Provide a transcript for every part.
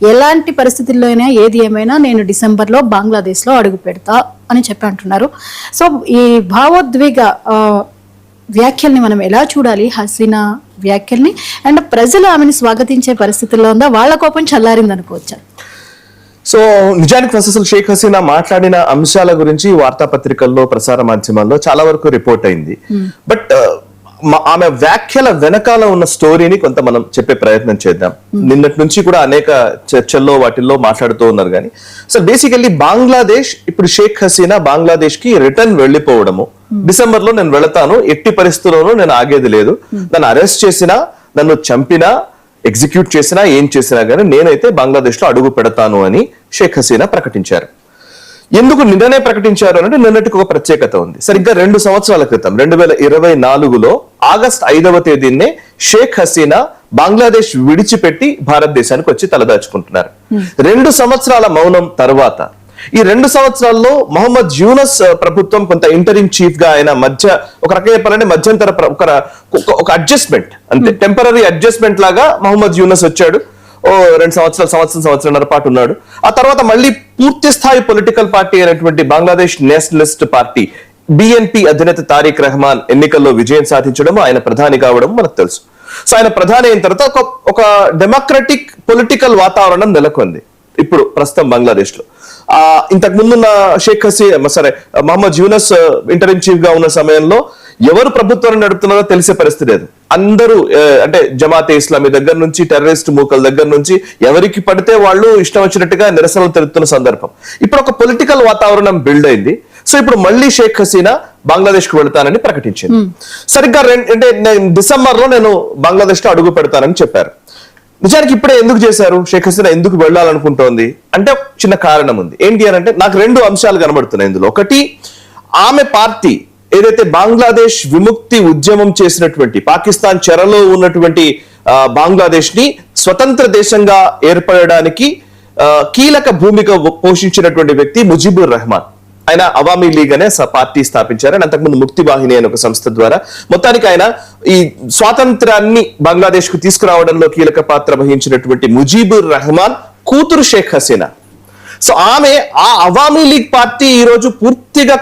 ఎలాంటి పరిస్థితుల్లోనే ఏది ఏమైనా నేను డిసెంబర్లో బంగ్లాదేశ్లో అడుగు పెడతా అని చెప్పి అంటున్నారు. సో ఈ భావోద్వేగ వ్యాఖ్యల్ని మనం ఎలా చూడాలి, హసీనా వ్యాఖ్యల్ని? అండ్ ప్రజలు ఆమెను స్వాగతించే పరిస్థితుల్లో ఉందా, వాళ్ళ కోపం చల్లారింది అనుకోవచ్చా? సో నిజానికి అసలు షేక్ హసీనా మాట్లాడిన అంశాల గురించి వార్తాపత్రికల్లో, ప్రసార మాధ్యమాల్లో చాలా వరకు రిపోర్ట్ అయింది. బట్ ఆమె వ్యాఖ్యల వెనకాల ఉన్న స్టోరీని కొంత మనం చెప్పే ప్రయత్నం చేద్దాం. నిన్నటి నుంచి కూడా అనేక చర్చల్లో వాటిల్లో మాట్లాడుతూ ఉన్నారు. కానీ సో బేసికల్లీ బంగ్లాదేశ్ ఇప్పుడు షేక్ హసీనా బంగ్లాదేశ్ కి రిటర్న్ వెళ్లిపోవడము, డిసెంబర్ లో నేను వెళతాను, ఎట్టి పరిస్థితుల్లోనూ నేను ఆగేది లేదు, నన్ను అరెస్ట్ చేసినా, నన్ను చంపినా, ఎగ్జిక్యూట్ చేసినా, ఏం చేసినా గానీ నేనైతే బంగ్లాదేశ్ లో అడుగు పెడతాను అని షేక్ హసీనా ప్రకటించారు. ఎందుకు నిన్ననే ప్రకటించారు అంటే నిన్నటికి ఒక ప్రత్యేకత ఉంది. సరిగ్గా 2 సంవత్సరాల క్రితం 2024లో ఆగస్ట్ 5వ తేదీనే షేక్ హసీనా బంగ్లాదేశ్ విడిచిపెట్టి భారతదేశానికి వచ్చి తలదాచుకుంటున్నారు. 2 సంవత్సరాల మౌనం తర్వాత ఈ 2 సంవత్సరాల్లో మహమ్మద్ యూనస్ ప్రభుత్వం కొంత ఇంటరిమ్ చీఫ్ గా ఆయన మధ్య ఒక రకంగా చెప్పాలంటే మధ్యంతర ఒక అడ్జస్ట్మెంట్, అంతే టెంపరరీ అడ్జస్ట్మెంట్ లాగా మహమ్మద్ యూనస్ వచ్చాడు. 2 సంవత్సరాల పాటు ఉన్నాడు. ఆ తర్వాత మళ్ళీ పూర్తి స్థాయి పొలిటికల్ పార్టీ అయినటువంటి బంగ్లాదేశ్ నేషనలిస్ట్ పార్టీ BNP అధినేత తారిక్ రహమాన్ ఎన్నికల్లో విజయం సాధించడం, ఆయన ప్రధాని కావడం మనకు తెలుసు. సో ఆయన ప్రధాని అయిన తర్వాత ఒక డెమోక్రటిక్ పొలిటికల్ వాతావరణం నెలకొంది ఇప్పుడు ప్రస్తుతం బంగ్లాదేశ్ లో. ఇంతకు ముందున్న షేక్ హసీనా మహమ్మద్ యూనస్ ఇంటరిమ్ చీఫ్ గా ఉన్న సమయంలో ఎవరు ప్రభుత్వాన్ని నడుపుతున్నారో తెలిసే పరిస్థితి లేదు. అందరూ అంటే జమాతే ఇస్లామీ దగ్గర నుంచి, టెర్రరిస్ట్ మూకల దగ్గర నుంచి ఎవరికి పడితే వాళ్ళు ఇష్టం వచ్చినట్టుగా నిరసనలు తెలుపుతున్న సందర్భం. ఇప్పుడు ఒక పొలిటికల్ వాతావరణం బిల్డ్ అయింది. సో ఇప్పుడు మళ్ళీ షేక్ హసీనా బంగ్లాదేశ్ కు వెళ్తానని ప్రకటించింది. సరిగ్గా అంటే డిసెంబర్ లో నేను బంగ్లాదేశ్ లో అడుగు పెడతానని చెప్పారు. నిజానికి ఇప్పుడే ఎందుకు చేశారు? షేక్ హసీనా ఎందుకు వెళ్ళాలనుకుంటోంది అంటే చిన్న కారణం ఉంది. ఏంటి అని అంటే నాకు 2 అంశాలు కనబడుతున్నాయి ఇందులో. ఒకటి, ఆమె పార్టీ ఏదైతే బంగ్లాదేశ్ విముక్తి ఉద్యమం చేసినటువంటి, పాకిస్తాన్ చెరలో ఉన్నటువంటి బంగ్లాదేశ్ ని స్వతంత్ర దేశంగా ఏర్పడడానికి కీలక భూమిక పోషించినటువంటి వ్యక్తి ముజిబుర్ రెహమాన్. ఆయన అవామీ లీగ్ అనే పార్టీ స్థాపించారు. అంతకుముందు ముక్తి వాహిని అనే ఒక సంస్థ ద్వారా మొత్తానికి ఆయన ఈ స్వాతంత్రాన్ని బంగ్లాదేశ్ కు తీసుకురావడంలో కీలక పాత్ర వహించినటువంటి ముజిబుర్ రెహమాన్ కూతురు షేక్ హసీనా. సో ఆమె ఆ అవామీ లీగ్ పార్టీ ఈ రోజు పూర్తిగా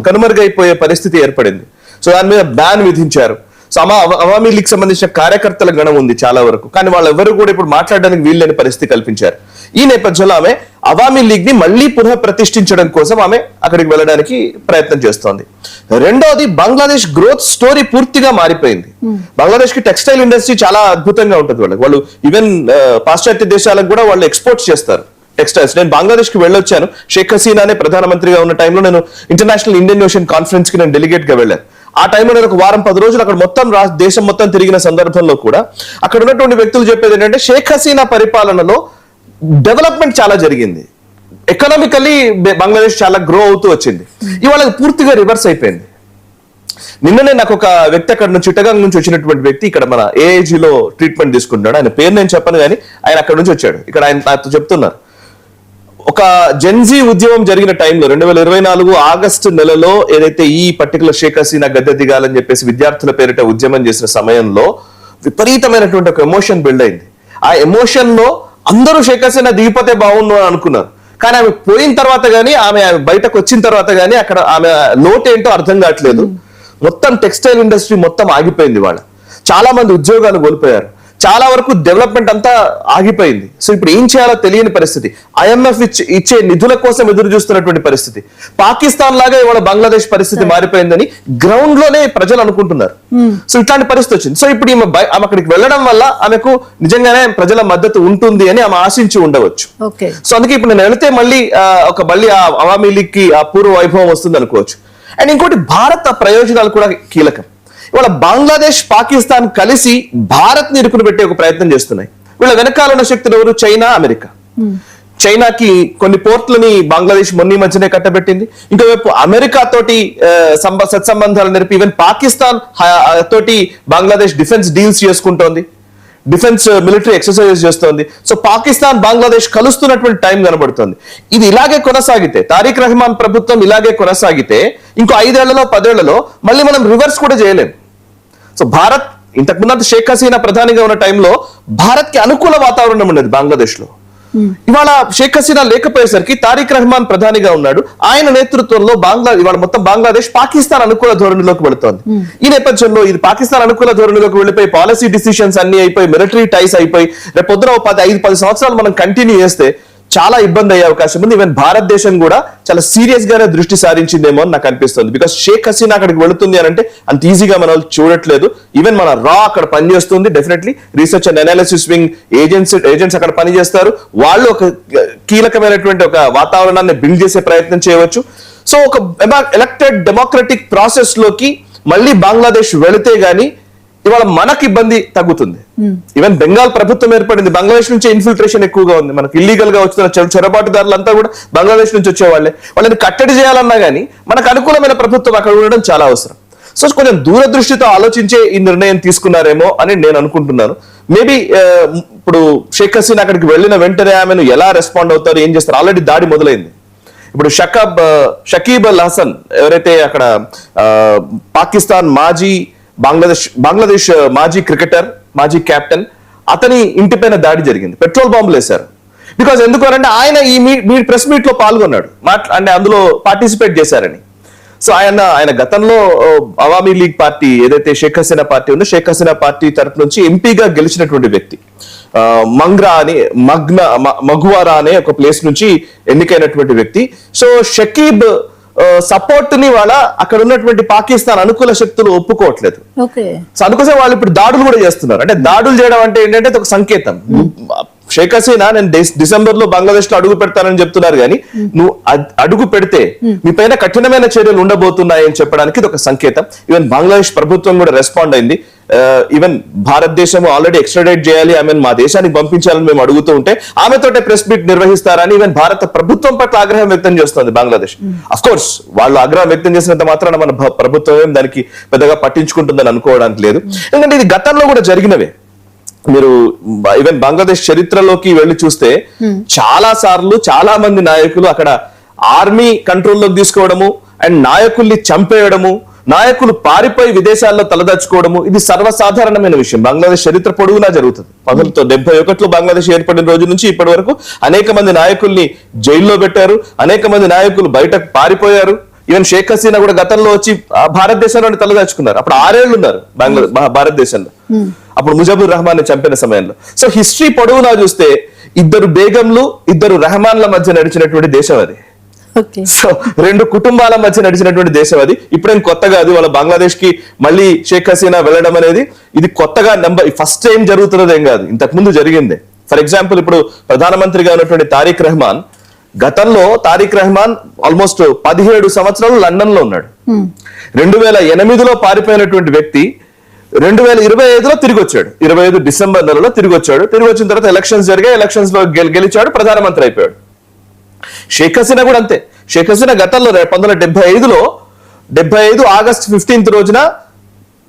కనుమరుగైపోయే పరిస్థితి ఏర్పడింది. సో దాని మీద బ్యాన్ విధించారు. సో అవామీ లీగ్ సంబంధించిన కార్యకర్తల గణం ఉంది చాలా వరకు, కానీ వాళ్ళెవరు కూడా ఇప్పుడు మాట్లాడడానికి వీల్లేని పరిస్థితి కల్పించారు. ఈ నేపథ్యంలో ఆమె అవామీ లీగ్ ని మళ్ళీ పునః ప్రతిష్ఠించడం కోసం ఆమె అక్కడికి వెళ్ళడానికి ప్రయత్నం చేస్తోంది. రెండోది, బంగ్లాదేశ్ గ్రోత్ స్టోరీ పూర్తిగా మారిపోయింది. బంగ్లాదేశ్ కి టెక్స్టైల్ ఇండస్ట్రీ చాలా అద్భుతంగా ఉంటుంది. వాళ్ళు ఈవెన్ పాశ్చాత్య దేశాలకు కూడా వాళ్ళు ఎక్స్పోర్ట్ చేస్తారు టెక్స్టైల్స్. నేను బంగ్లాదేశ్ కి వెళ్ళొచ్చాను. షేక్ హసీనానే ప్రధానమంత్రిగా ఉన్న టైంలో నేను ఇంటర్నేషనల్ ఇండియన్ ఓషన్ కాన్ఫరెన్స్ కి నేను డెలిగేట్ గా వెళ్ళాను. ఆ టైంలో నేను ఒక వారం 10 రోజులు అక్కడ మొత్తం దేశం మొత్తం తిరిగిన సందర్భంలో కూడా అక్కడ ఉన్నటువంటి వ్యక్తులు చెప్పేది ఏంటంటే షేక్ హసీనా పరిపాలనలో డెవలప్మెంట్ చాలా జరిగింది. ఎకనామికల్లీ బంగ్లాదేశ్ చాలా గ్రో అవుతూ వచ్చింది. ఇవాళ పూర్తిగా రివర్స్ అయిపోయింది. నిన్ననే నాకు ఒక వ్యక్తి అక్కడ నుంచి, చిట్టగాంగ్ నుంచి వచ్చినటువంటి వ్యక్తి ఇక్కడ మన ఏఐజీలో ట్రీట్మెంట్ తీసుకుంటున్నాడు. ఆయన పేరు నేను చెప్పను, కానీ ఆయన అక్కడ నుంచి వచ్చాడు. ఇక్కడ ఆయన నాతో చెప్తున్నారు, ఒక జెన్జీ ఉద్యమం జరిగిన టైంలో 2024 ఆగస్టు నెలలో ఏదైతే ఈ పర్టికులర్ షేక్ హసీనా గద్దె దిగాలని చెప్పేసి విద్యార్థుల పేరిట ఉద్యమం చేసిన సమయంలో విపరీతమైనటువంటి ఒక ఎమోషన్ బిల్డ్ అయింది. ఆ ఎమోషన్ లో అందరూ షేక్ హసీనా దిగిపోతే బాగుండు అని అనుకున్నారు. కానీ ఆమె పోయిన తర్వాత గానీ, ఆమె బయటకు వచ్చిన తర్వాత గానీ అక్కడ ఆమె లోటు ఏంటో అర్థం కావట్లేదు. మొత్తం టెక్స్టైల్ ఇండస్ట్రీ మొత్తం ఆగిపోయింది. వాళ్ళ చాలా మంది ఉద్యోగాలు కోల్పోయారు. చాలా వరకు డెవలప్మెంట్ అంతా ఆగిపోయింది. సో ఇప్పుడు ఏం చేయాలో తెలియని పరిస్థితి. IMF ఇచ్చే నిధుల కోసం ఎదురు చూస్తున్నటువంటి పరిస్థితి. పాకిస్తాన్ లాగా ఇవాళ బంగ్లాదేశ్ పరిస్థితి మారిపోయిందని గ్రౌండ్ లోనే ప్రజలు అనుకుంటున్నారు. సో ఇట్లాంటి పరిస్థితి వచ్చింది. సో ఇప్పుడు ఆమె అక్కడికి వెళ్ళడం వల్ల ఆమెకు నిజంగానే ప్రజల మద్దతు ఉంటుంది అని ఆమె ఆశించి ఉండవచ్చు. సో అందుకే ఇప్పుడు నేను వెళితే మళ్ళీ ఆ అవామీ లీగ్ కి ఆ పూర్వ వైభవం వస్తుంది అనుకోవచ్చు. అండ్ ఇంకోటి, భారత ప్రయోజనాలు కూడా కీలకం. ఇవాళ బంగ్లాదేశ్, పాకిస్తాన్ కలిసి భారత్ ని ఇరుకుని పెట్టే ఒక ప్రయత్నం చేస్తున్నాయి. వీళ్ళ వెనకాల ఉన్న శక్తులు ఎవరు? China, America. చైనాకి కొన్ని పోర్ట్లని బంగ్లాదేశ్ మొన్న మధ్యనే కట్టబెట్టింది. ఇంకోవైపు అమెరికా తోటి సత్సంబంధాలు నెరిపి ఈవెన్ పాకిస్తాన్ తోటి బంగ్లాదేశ్ డిఫెన్స్ డీల్స్ చేసుకుంటోంది, డిఫెన్స్ మిలిటరీ ఎక్సర్సైజెస్ చేస్తోంది. సో పాకిస్తాన్, బంగ్లాదేశ్ కలుస్తున్నటువంటి టైం కనబడుతుంది. ఇది ఇలాగే కొనసాగితే, తారిక్ రహమాన్ ప్రభుత్వం ఇలాగే కొనసాగితే ఇంకో 5 ఏళ్లలో 10 ఏళ్లలో మళ్ళీ మనం రివర్స్ కూడా చేయలేం. సో భారత్ ఇంతకు ముందు షేక్ హసీనా ప్రధానిగా ఉన్న టైంలో భారత్ కి అనుకూల వాతావరణం ఉండేది బంగ్లాదేశ్ లో. ఇవాళ షేక్ హసీనా లేకపోయేసరికి తారిక్ రెహమాన్ ప్రధానిగా ఉన్నాడు. ఆయన నేతృత్వంలో ఇవాళ మొత్తం బంగ్లాదేశ్ పాకిస్తాన్ అనుకూల ధోరణిలోకి వెళుతోంది. ఈ నేపథ్యంలో ఇది పాకిస్తాన్ అనుకూల ధోరణిలోకి వెళ్ళిపోయి పాలసీ డిసిషన్స్ అన్ని అయిపోయి, మిలిటరీ టైస్ అయిపోయి, రేపు పొద్దున 5-10 సంవత్సరాలు మనం కంటిన్యూ చేస్తే చాలా ఇబ్బంది అయ్యే అవకాశం ఉంది. ఈవెన్ భారతదేశం కూడా చాలా సీరియస్ గానే దృష్టి సారించిందేమో అని నాకు అనిపిస్తుంది. బికాస్ షేక్ హసీనా అక్కడికి వెళుతుంది అని అంటే అంత ఈజీగా మనం చూడట్లేదు. ఈవెన్ మన రా అక్కడ పనిచేస్తుంది. Definitely research and analysis wing agents అక్కడ పనిచేస్తారు. వాళ్ళు ఒక కీలకమైనటువంటి ఒక వాతావరణాన్ని బిల్డ్ చేసే ప్రయత్నం చేయవచ్చు. సో ఒక ఎలక్టెడ్ డెమోక్రటిక్ ప్రాసెస్ లోకి మళ్ళీ బంగ్లాదేశ్ వెళితే గానీ ఇవాళ మనకి ఇబ్బంది తగ్గుతుంది. ఈవెన్ బెంగాల్ ప్రభుత్వం ఏర్పడింది, బంగ్లాదేశ్ నుంచి ఇన్ఫిల్ట్రేషన్ ఎక్కువగా ఉంది. మనకి ఇల్లీగల్ గా వచ్చిన చొరబాటుదారులంతా కూడా బంగ్లాదేశ్ నుంచి వచ్చేవాళ్లే. వాళ్ళని కట్టడి చేయాలన్నా గానీ మనకు అనుకూలమైన ప్రభుత్వం అక్కడ ఉండడం చాలా అవసరం. సో కొంచెం దూరదృష్టితో ఆలోచించే ఈ నిర్ణయం తీసుకున్నారేమో అని నేను అనుకుంటున్నాను. మేబీ ఇప్పుడు షేక్ హసీనా అక్కడికి వెళ్ళిన వెంటనే ఆమెను ఎలా రెస్పాండ్ అవుతారు, ఏం చేస్తారు, ఆల్రెడీ దాడి మొదలైంది. ఇప్పుడు షకీబ్ అల్ హసన్ ఎవరైతే అక్కడ పాకిస్తాన్ బంగ్లాదేశ్ మాజీ క్రికెటర్, మాజీ కెప్టెన్, అతని ఇంటిపైన దాడి జరిగింది. పెట్రోల్ బాంబులు వేశారు. బికాజ్ ఎందుకు అంటే ఆయన ఈ ప్రెస్ మీట్ లో పాల్గొన్నాడు, అంటే అందులో పార్టిసిపేట్ చేశారని. సో ఆయన గతంలో అవామీ లీగ్ పార్టీ ఏదైతే షేక్ హసీనా పార్టీ ఉందో, షేక్ హసీనా పార్టీ తరపు నుంచి ఎంపీగా గెలిచినటువంటి వ్యక్తి. మగ్వారా అనే ఒక ప్లేస్ నుంచి ఎన్నికైనటువంటి వ్యక్తి. సో షకీబ్ సపోర్ట్ ని వాళ్ళ అక్కడ ఉన్నటువంటి పాకిస్తాన్ అనుకూల శక్తులు ఒప్పుకోవట్లేదు. సో అందుకోసం వాళ్ళు ఇప్పుడు దాడులు కూడా చేస్తున్నారు. అంటే దాడులు చేయడం అంటే ఏంటంటే ఒక సంకేతం. షేక్ హసీనా నేను డిసెంబర్ లో బంగ్లాదేశ్ లో అడుగు పెడతానని చెప్తున్నారు కానీ నువ్వు అడుగు పెడితే మీ పైన కఠినమైన చర్యలు ఉండబోతున్నాయని చెప్పడానికి ఇది ఒక సంకేతం. ఈవెన్ బంగ్లాదేశ్ ప్రభుత్వం కూడా రెస్పాండ్ అయింది. ఈవెన్ భారతదేశం ఆల్రెడీ ఎక్స్ట్రాడేట్ చేయాలి, ఆమె మా దేశానికి పంపించాలని మేము అడుగుతూ ఉంటే ఆమెతోటే ప్రెస్ మీట్ నిర్వహిస్తారని ఈవెన్ భారత ప్రభుత్వం పట్ల ఆగ్రహం వ్యక్తం చేస్తుంది బంగ్లాదేశ్. అఫ్ కోర్స్ వాళ్ళు ఆగ్రహం వ్యక్తం చేసినంత మాత్రాన మన ప్రభుత్వం దానికి పెద్దగా పట్టించుకుంటుందని అనుకోవడానికి లేదు. ఎందుకంటే ఇది గతంలో కూడా జరిగినవే. మీరు ఈవెన్ బంగ్లాదేశ్ చరిత్రలోకి వెళ్లి చూస్తే చాలా సార్లు చాలా మంది నాయకులు అక్కడ ఆర్మీ కంట్రోల్లోకి తీసుకోవడము అండ్ నాయకుల్ని చంపేయడము, నాయకులు పారిపోయి విదేశాల్లో తలదాచుకోవడము ఇది సర్వసాధారణమైన విషయం. బంగ్లాదేశ్ చరిత్ర పొడవునా జరుగుతుంది. 1971లో బంగ్లాదేశ్ ఏర్పడిన రోజు నుంచి ఇప్పటి వరకు అనేక మంది నాయకుల్ని జైల్లో పెట్టారు, అనేక మంది నాయకులు బయటకు పారిపోయారు. ఈవెన్ షేక్ హసీనా కూడా గతంలో వచ్చి భారతదేశంలో తలదాచుకున్నారు. అప్పుడు 6 ఏళ్లు ఉన్నారు భారతదేశంలో, అప్పుడు ముజబుర్ రెహమాన్ ని చంపిన సమయంలో. సో హిస్టరీ పొడవునా చూస్తే 2 బేగంలు 2 రెహమాన్ల మధ్య నడిచినటువంటి దేశం అది. సో 2 కుటుంబాల మధ్య నడిచినటువంటి దేశం అది. ఇప్పుడేం కొత్తగా అది వాళ్ళ బంగ్లాదేశ్ కి మళ్ళీ షేక్ హసీనా వెళ్ళడం అనేది ఇది కొత్తగా ఫస్ట్ టైం జరుగుతున్నది ఏం కాదు, ఇంతకు ముందు జరిగిందే. ఫర్ ఎగ్జాంపుల్ ఇప్పుడు ప్రధానమంత్రిగా ఉన్నటువంటి తారిక్ రెహమాన్, గతంలో తారిక్ రెహమాన్ ఆల్మోస్ట్ 17 సంవత్సరాలు లండన్ లో ఉన్నాడు. 2008లో పారిపోయినటువంటి వ్యక్తి 2025లో తిరిగి వచ్చాడు. 25 డిసెంబర్ నెలలో తిరిగి వచ్చాడు. తిరిగి వచ్చిన తర్వాత ఎలక్షన్స్ జరిగాయి, ఎలక్షన్స్ లో గెలిచాడు, ప్రధానమంత్రి అయిపోయాడు. షేక్ హసీనా కూడా అంతే. షేక్ హసీనా గతంలో 1975 ఆగస్ట్ 15 రోజున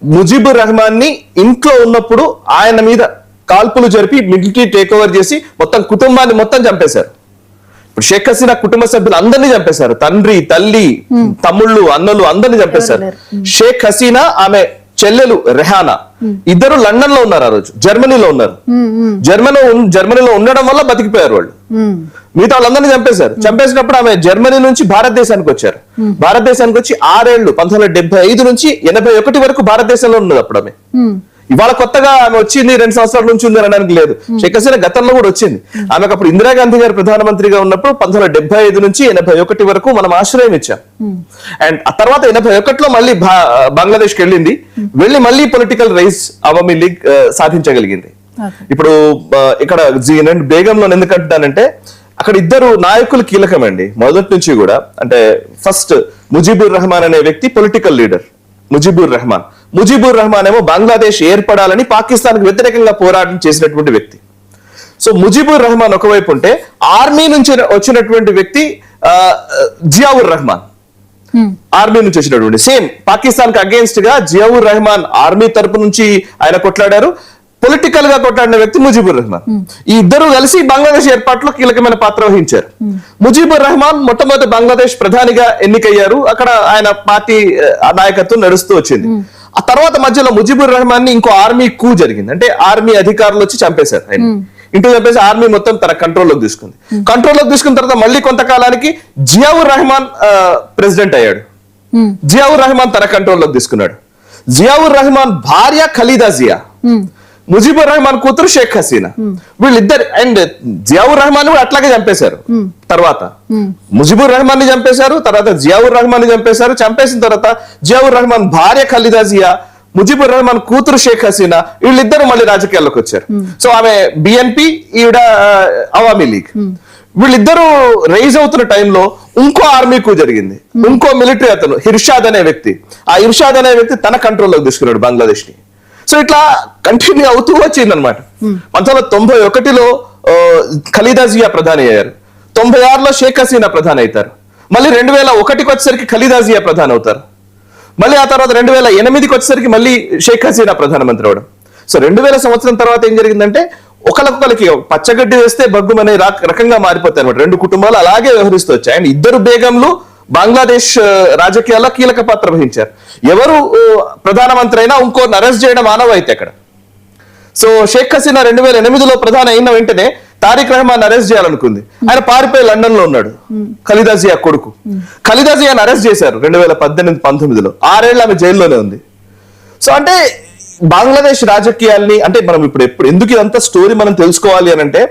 ముజీబుర్ రెహమాన్ ని ఇంట్లో ఉన్నప్పుడు ఆయన మీద కాల్పులు జరిపి మిలిటరీ టేక్ ఓవర్ చేసి మొత్తం కుటుంబాన్ని మొత్తం చంపేశారు. ఇప్పుడు షేక్ హసీనా కుటుంబ సభ్యులు అందరినీ చంపేశారు. తండ్రి, తల్లి, తమ్ముళ్ళు, అన్నలు అందరినీ చంపేశారు. షేక్ హసీనా, ఆమె చెల్లెలు రెహానా ఇద్దరు లండన్ లో ఉన్నారు, ఆ రోజు జర్మనీలో ఉన్నారు. జర్మనీలో ఉండడం వల్ల బతికిపోయారు వాళ్ళు. మిగతా వాళ్ళందరినీ చంపేశారు. చంపేసినప్పుడు ఆమె జర్మనీ నుంచి భారతదేశానికి వచ్చారు. భారతదేశానికి వచ్చి 6 ఏళ్లు 1975 నుంచి 81 వరకు భారతదేశంలో ఉన్నది. అప్పుడు ఆమె ఇవాళ కొత్తగా ఆమె వచ్చింది 2 సంవత్సరాల నుంచి ఉంది అనడానికి లేదు. షేక్ హసీనా గతంలో కూడా వచ్చింది. ఆమెకు అప్పుడు ఇందిరాగాంధీ గారు ప్రధానమంత్రిగా ఉన్నప్పుడు 1975 నుంచి 81 వరకు మనం ఆశ్రయం ఇచ్చాం. అండ్ ఆ తర్వాత 81లో మళ్ళీ బంగ్లాదేశ్కి వెళ్ళింది. వెళ్ళి మళ్ళీ పొలిటికల్ రైస్ అవామీ లీగ్ సాధించగలిగింది. ఇప్పుడు ఇక్కడ బేగంలో ఎందుకంటున్నానంటే అక్కడ 2 నాయకులు కీలకమండి మొదటి నుంచి కూడా. అంటే ఫస్ట్ ముజీబుర్ రెహమాన్ అనే వ్యక్తి పొలిటికల్ లీడర్. ముజీబుర్ రెహమాన్ ఏమో బంగ్లాదేశ్ ఏర్పడాలని పాకిస్తాన్ కు వ్యతిరేకంగా పోరాటం చేసినటువంటి వ్యక్తి. సో ముజీబుర్ రెహమాన్ ఒకవైపు ఉంటే ఆర్మీ నుంచి వచ్చినటువంటి వ్యక్తి జియావుర్ రెహమాన్, ఆర్మీ నుంచి వచ్చినటువంటి సేమ్ పాకిస్తాన్ కి అగేన్స్ట్ గా జియావుర్ రెహమాన్ ఆర్మీ తరపు నుంచి ఆయన కొట్లాడారు. పొలిటికల్ గా కొట్లాడిన వ్యక్తి ముజీబుర్ రెహమాన్. ఈ 2 కలిసి బంగ్లాదేశ్ ఏర్పాటులో కీలకమైన పాత్ర వహించారు. ముజీబుర్ రెహమాన్ మొట్టమొదటి బంగ్లాదేశ్ ప్రధానిగా ఎన్నికయ్యారు. అక్కడ ఆయన పార్టీ నాయకత్వం నడుస్తూ వచ్చింది. ఆ తర్వాత మధ్యలో ముజిబుర్ రెహమాన్ ని ఇంకో ఆర్మీ కూ జరిగింది, అంటే ఆర్మీ అధికారులు వచ్చి చంపేశారు ఆయన. ఇంటూ చంపేసి ఆర్మీ మొత్తం తన కంట్రోల్లోకి తీసుకుంది. కంట్రోల్లోకి తీసుకున్న తర్వాత మళ్ళీ కొంతకాలానికి జియావుర్ రెహమాన్ ప్రెసిడెంట్ అయ్యాడు. జియావుర్ రెహమాన్ తన కంట్రోల్లోకి తీసుకున్నాడు. జియావుర్ రెహమాన్ భార్య ఖలీదా జియా, ముజిబుర్ రెహమాన్ కూతురు షేక్ హసీనా, వీళ్ళిద్దరు. అండ్ జియావుర్ రెహమాన్ కూడా అట్లాగే చంపేశారు. తర్వాత ముజిబుర్ రెహమాన్ ని చంపేశారు, తర్వాత జియావుర్ రెహమాన్ ని చంపేశారు. చంపేసిన తర్వాత జియావుర్ రెహమాన్ భార్య ఖలీదా జియా, ముజిబుర్ రెహమాన్ కూతురు షేక్ హసీనా, వీళ్ళిద్దరు మళ్ళీ రాజకీయాల్లోకి వచ్చారు. సో ఆమె బిఎన్పి, ఈవిడ అవామీ లీగ్. వీళ్ళిద్దరూ రైజ్ అవుతున్న టైంలో ఇంకో ఆర్మీ కూ జరిగింది. ఇంకో మిలిటరీ అతను ఇర్షాద్ అనే వ్యక్తి, ఆ ఇర్షాద్ అనే వ్యక్తి తన కంట్రోల్లోకి తీసుకున్నాడు బంగ్లాదేశ్ ని. సో ఇట్లా కంటిన్యూ అవుతూ వచ్చింది అనమాట. 1991లో ఖలీదా జియా ప్రధాని అయ్యారు. 96లో షేక్ హసీనా ప్రధాని అవుతారు. మళ్ళీ 2001కి వచ్చేసరికి ఖలీదా జియా ప్రధాని అవుతారు. మళ్ళీ ఆ తర్వాత 2008కి వచ్చేసరికి మళ్ళీ షేక్ హసీనా ప్రధానమంత్రి అవడం. సో 2000 సంవత్సరం తర్వాత ఏం జరిగిందంటే ఒకరికొకరికి పచ్చగడ్డి వేస్తే బగ్గుమనే రకంగా మారిపోతాయి అనమాట. రెండు కుటుంబాలు అలాగే వ్యవహరిస్తూ వచ్చాయి. అండ్ ఇద్దరు బేగంలు బంగ్లాదేశ్ రాజకీయాల్లో కీలక పాత్ర వహించారు. ఎవరు ప్రధానమంత్రి అయినా ఇంకోరిని అరెస్ట్ చేయడం ఆనవాయితీ అక్కడ. సో షేక్ హసీనా 2008లో ప్రధాని అయిన వెంటనే తారిక్ రెహమాన్ అరెస్ట్ చేయాలనుకుంది. ఆయన పారిపోయి లండన్ లో ఉన్నాడు, ఖలీదా జియా కొడుకు. ఖలీదా జియాని అరెస్ట్ చేశారు 2018-19లో. 6 ఏళ్ళు ఆమె జైల్లోనే ఉంది. సో అంటే బంగ్లాదేశ్ రాజకీయాల్ని, అంటే మనం ఇప్పుడు ఎందుకు ఇదంతా స్టోరీ మనం తెలుసుకోవాలి అని అంటే,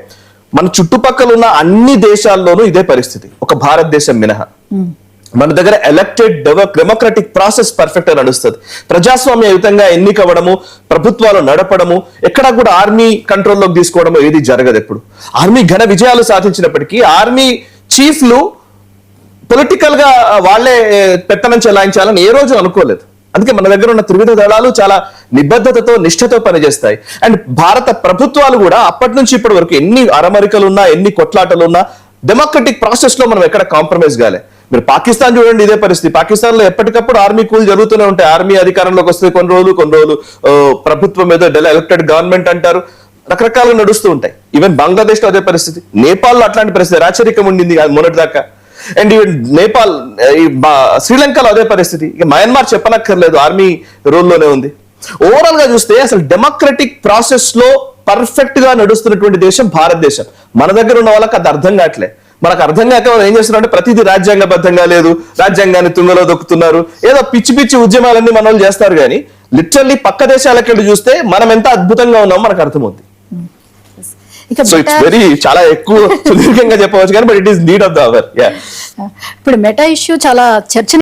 మన చుట్టుపక్కల ఉన్న అన్ని దేశాల్లోనూ ఇదే పరిస్థితి, ఒక భారతదేశం మినహా. మన దగ్గర ఎలక్టెడ్ డెమోక్రటిక్ ప్రాసెస్ పర్ఫెక్ట్ గా నడుస్తుంది. ప్రజాస్వామ్యయుతంగా ఎన్నికవ్వడము, ప్రభుత్వాలు నడపడము, ఎక్కడా కూడా ఆర్మీ కంట్రోల్లోకి తీసుకోవడము ఏది జరగదు. ఎప్పుడు ఆర్మీ ఘన విజయాలు సాధించినప్పటికీ ఆర్మీ చీఫ్లు పొలిటికల్ గా వాళ్లే పెత్తనం చెలాయించాలని ఏ రోజు అనుకోలేదు. అందుకే మన దగ్గర ఉన్న త్రివిధ దళాలు చాలా నిబద్ధతతో, నిష్ఠతో పనిచేస్తాయి. అండ్ భారత ప్రభుత్వాలు కూడా అప్పటి నుంచి ఇప్పటి వరకు ఎన్ని అరమరికలున్నా, ఎన్ని కొట్లాటలున్నా, డెమోక్రటిక్ ప్రాసెస్ లో మనం ఎక్కడ కాంప్రమైజ్ కాలే. మీరు పాకిస్తాన్ చూడండి, ఇదే పరిస్థితి. పాకిస్తాన్ లో ఎప్పటికప్పుడు ఆర్మీ కూల్ జరుగుతూనే ఉంటాయి. ఆర్మీ అధికారంలోకి వస్తే కొన్ని రోజులు ప్రభుత్వం ఏదో ఎలక్టెడ్ గవర్నమెంట్ అంటారు, రకరకాలుగా నడుస్తూ ఉంటాయి. ఈవెన్ బంగ్లాదేశ్ లో అదే పరిస్థితి, నేపాల్ లో అట్లాంటి పరిస్థితి రాచరికం ఉండింది మొన్నటి దాకా. అండ్ ఈవెన్ నేపాల్, శ్రీలంకలో అదే పరిస్థితి. ఇక మయన్మార్ చెప్పనక్కర్లేదు, ఆర్మీ రోల్లోనే ఉంది. ఓవరాల్ గా చూస్తే అసలు డెమోక్రటిక్ ప్రాసెస్ లో పర్ఫెక్ట్ గా నడుస్తున్నటువంటి దేశం భారతదేశం. మన దగ్గర ఉన్న వాళ్ళకి అది అర్థం కావట్లే. మనకు అర్థం కాక వాళ్ళు ఏం చేస్తున్నారు అంటే ప్రతిదీ రాజ్యాంగబద్ధంగా లేదు, రాజ్యాంగాన్ని తుంగలో దొక్కుతున్నారు, ఏదో పిచ్చి పిచ్చి ఉద్యమాలన్నీ మన వాళ్ళు చేస్తారు. కానీ లిటరల్లీ పక్క దేశాలకు వెళ్ళి చూస్తే మనం ఎంత అద్భుతంగా ఉన్నామో మనకు అర్థమవుతుంది. సో ఇట్స్ వెరీ చాలా ఎక్కువ సుదీర్ఘంగా చెప్పవచ్చు కానీ but it is need of the hour. ఇప్పుడు మెటా ఇష్యూ చాలా చర్చ